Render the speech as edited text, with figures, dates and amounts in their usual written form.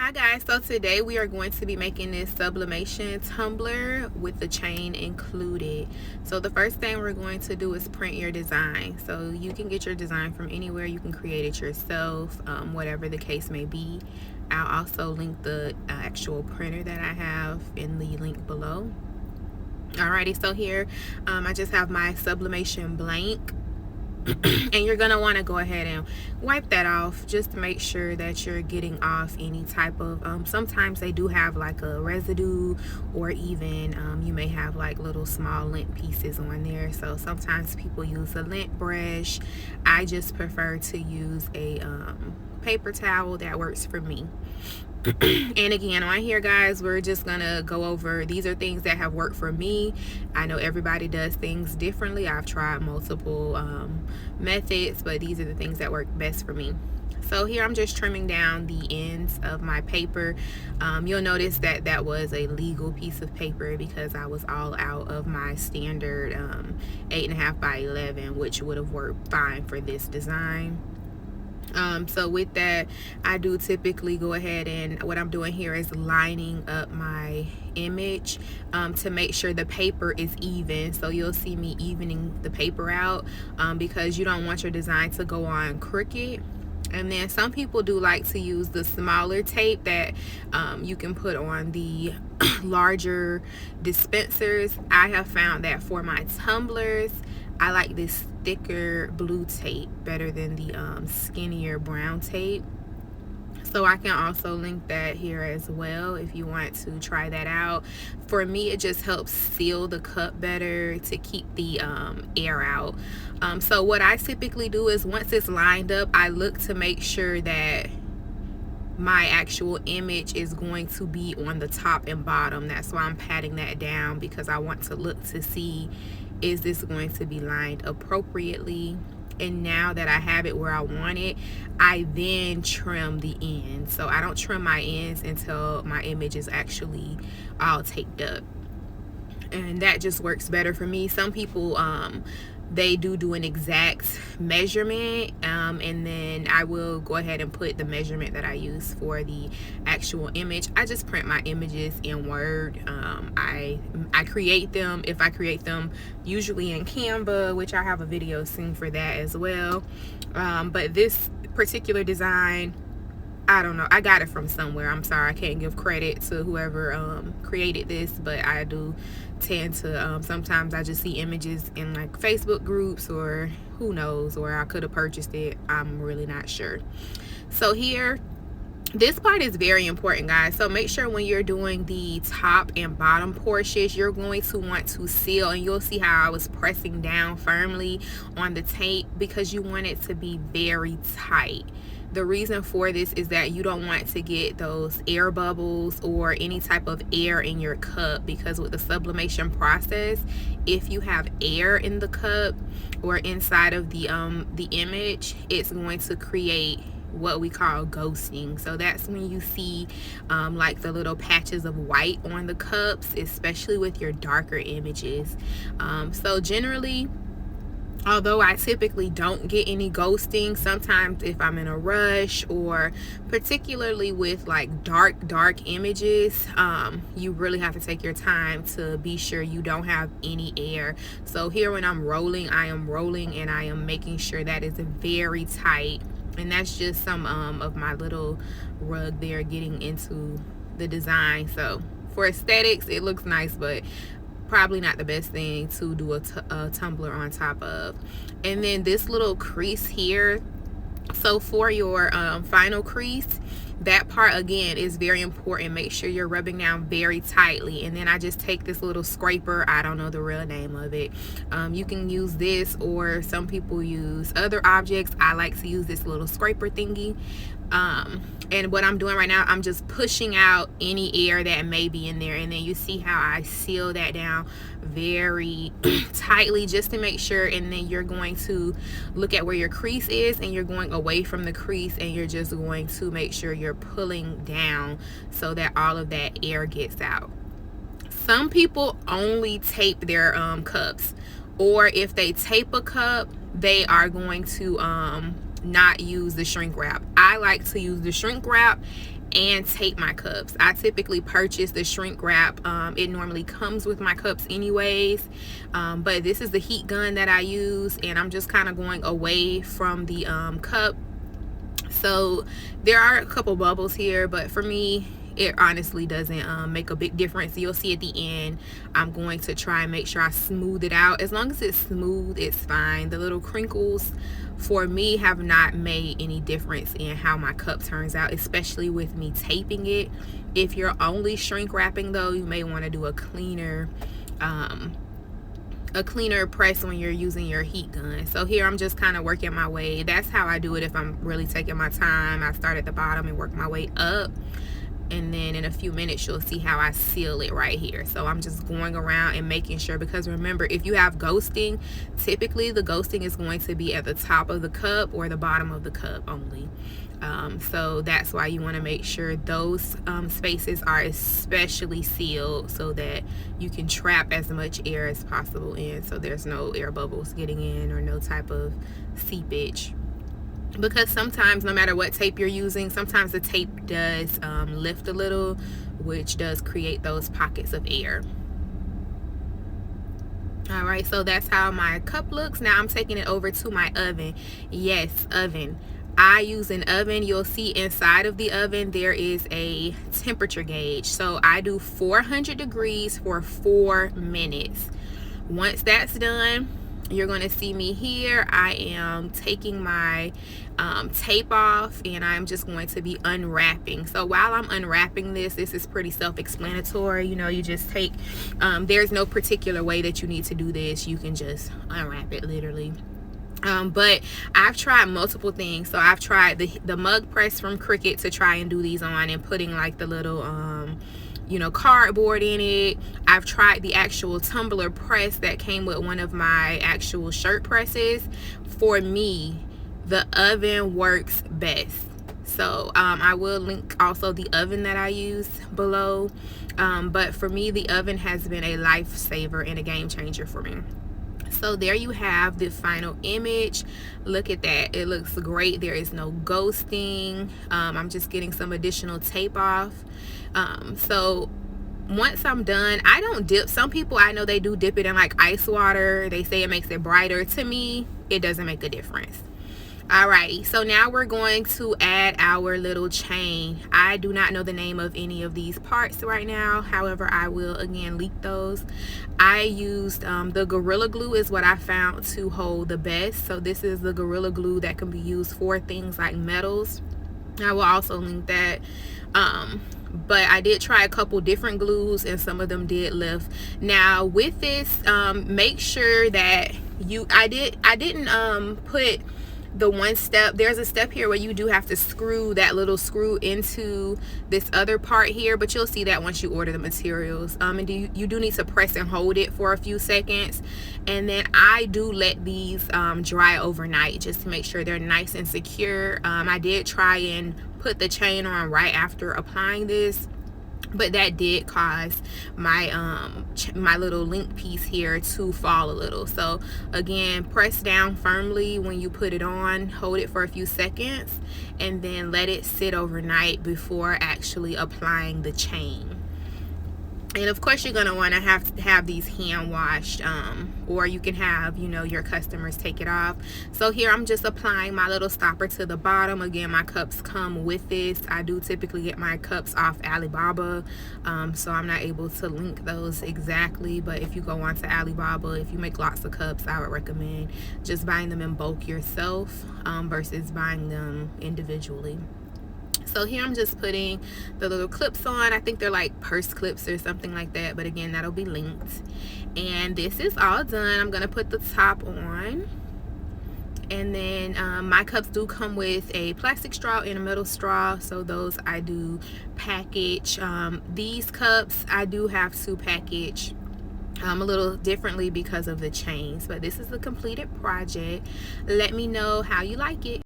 Hi guys, so today we are going to be making this sublimation tumbler with the chain included. So the first thing we're going to do is print your design. So you can get your design from anywhere, you can create it yourself, whatever the case may be. I'll also link the actual printer that I have in the link below. Alrighty, so here I just have my sublimation blank. And you're going to want to go ahead and wipe that off just to make sure that you're getting off any type of sometimes they do have like a residue, or even you may have like little small lint pieces on there. So sometimes people use a lint brush. I just prefer to use a paper towel. That works for me. And again, on here guys, we're just gonna go over, these are things that have worked for me. I know everybody does things differently. I've tried multiple methods, but these are the things that work best for me. So here I'm just trimming down the ends of my paper. You'll notice that that was a legal piece of paper because I was all out of my standard 8.5 by 11, which would have worked fine for this design. So with that, I do typically go ahead, and what I'm doing here is lining up my image to make sure the paper is even. So you'll see me evening the paper out because you don't want your design to go on crooked. And then some people do like to use the smaller tape that you can put on the larger dispensers. I have found that for my tumblers, I like this thicker blue tape better than the skinnier brown tape. So I can also link that here as well if you want to try that out. For me, it just helps seal the cup better to keep the air out. So what I typically do is once it's lined up, I look to make sure that my actual image is going to be on the top and bottom. That's why I'm patting that down, because I want to look to see, is this going to be lined appropriately? And now that I have it where I want it, I then trim the ends. So I don't trim my ends until my image is actually all taped up, and that just works better for me. Some people they do an exact measurement, and then I will go ahead and put the measurement that I use for the actual image. I just print my images in Word. I create them, if I create them, usually in Canva, which I have a video soon for that as well. But this particular design, I don't know, I got it from somewhere. I'm sorry, I can't give credit to whoever created this, but I do tend to sometimes I just see images in like Facebook groups, or who knows, or I could have purchased it. I'm really not sure. So here, this part is very important guys. So make sure when you're doing the top and bottom portions, you're going to want to seal, and you'll see how I was pressing down firmly on the tape because you want it to be very tight. The reason for this is that you don't want to get those air bubbles or any type of air in your cup, because with the sublimation process, if you have air in the cup or inside of the image, it's going to create what we call ghosting. So that's when you see like the little patches of white on the cups, especially with your darker images. So generally, although I typically don't get any ghosting, sometimes if I'm in a rush, or particularly with like dark images, you really have to take your time to be sure you don't have any air. So here when I'm rolling, I am rolling and I am making sure that is very tight. And that's just some of my little rug there getting into the design. So for aesthetics, it looks nice, but probably not the best thing to do a tumbler on top of. And then this little crease here, so for your final crease, that part again is very important. Make sure you're rubbing down very tightly. And then I just take this little scraper, I don't know the real name of it, you can use this, or some people use other objects. I like to use this little scraper thingy. And what I'm doing right now, I'm just pushing out any air that may be in there, and then you see how I seal that down very tightly just to make sure. And then you're going to look at where your crease is, and you're going away from the crease, and you're just going to make sure you're pulling down so that all of that air gets out. Some people only tape their cups, or if they tape a cup, they are going to not use the shrink wrap. I like to use the shrink wrap and tape my cups. I typically purchase the shrink wrap. It normally comes with my cups anyways, but this is the heat gun that I use, and I'm just kind of going away from the cup. So there are a couple bubbles here, but for me it honestly doesn't make a big difference. You'll see at the end I'm going to try and make sure I smooth it out. As long as it's smooth, it's fine. The little crinkles for me have not made any difference in how my cup turns out, especially with me taping it. If you're only shrink wrapping though, you may want to do a cleaner press when you're using your heat gun. So here I'm just kind of working my way. That's how I do it if I'm really taking my time. I start at the bottom and work my way up, and then in a few minutes you'll see how I seal it right here. So I'm just going around and making sure, because remember, if you have ghosting, typically the ghosting is going to be at the top of the cup or the bottom of the cup only. So that's why you want to make sure those spaces are especially sealed, so that you can trap as much air as possible in, so there's no air bubbles getting in or no type of seepage. Because sometimes, no matter what tape you're using, sometimes the tape does lift a little, which does create those pockets of air. All right, so that's how my cup looks. Now I'm taking it over to my oven. Yes, oven. I use an oven. You'll see inside of the oven there is a temperature gauge. So I do 400 degrees for 4 minutes. Once that's done, you're going to see me here. I am taking my tape off, and I'm just going to be unwrapping. So while I'm unwrapping this is pretty self-explanatory. You know, you just take, there's no particular way that you need to do this. You can just unwrap it literally. But I've tried multiple things. So I've tried the mug press from Cricut to try and do these on, and putting like the little you know, cardboard in it. I've tried the actual tumbler press that came with one of my actual shirt presses. For me, the oven works best. So I will link also the oven that I use below, but for me the oven has been a lifesaver and a game changer for me. So there you have the final image. Look at that, it looks great. There is no ghosting. I'm just getting some additional tape off. So once I'm done, I don't dip. Some people I know they do dip it in like ice water. They say it makes it brighter. To me, it doesn't make a difference. Alrighty, so now we're going to add our little chain. I do not know the name of any of these parts right now. However, I will again leak those. I used the Gorilla Glue is what I found to hold the best. So this is the Gorilla Glue that can be used for things like metals. I will also link that. But I did try a couple different glues, and some of them did lift. Now with this, make sure that I didn't put the one step. There's a step here where you do have to screw that little screw into this other part here, but you'll see that once you order the materials. And you do need to press and hold it for a few seconds, and then I do let these dry overnight just to make sure they're nice and secure. I did try and put the chain on right after applying this, but that did cause my my little link piece here to fall a little. So again, press down firmly when you put it on, hold it for a few seconds, and then let it sit overnight before actually applying the chain. And of course you're going to want to have these hand washed, or you can have, you know, your customers take it off. So here I'm just applying my little stopper to the bottom. Again, my cups come with this. I do typically get my cups off Alibaba, so I'm not able to link those exactly, but if you go onto Alibaba, if you make lots of cups, I would recommend just buying them in bulk yourself versus buying them individually. So here I'm just putting the little clips on. I think they're like purse clips or something like that, but again, that'll be linked. And this is all done. I'm gonna put the top on, and then my cups do come with a plastic straw and a metal straw, so those I do package. These cups I do have to package a little differently because of the chains, but this is the completed project. Let me know how you like it.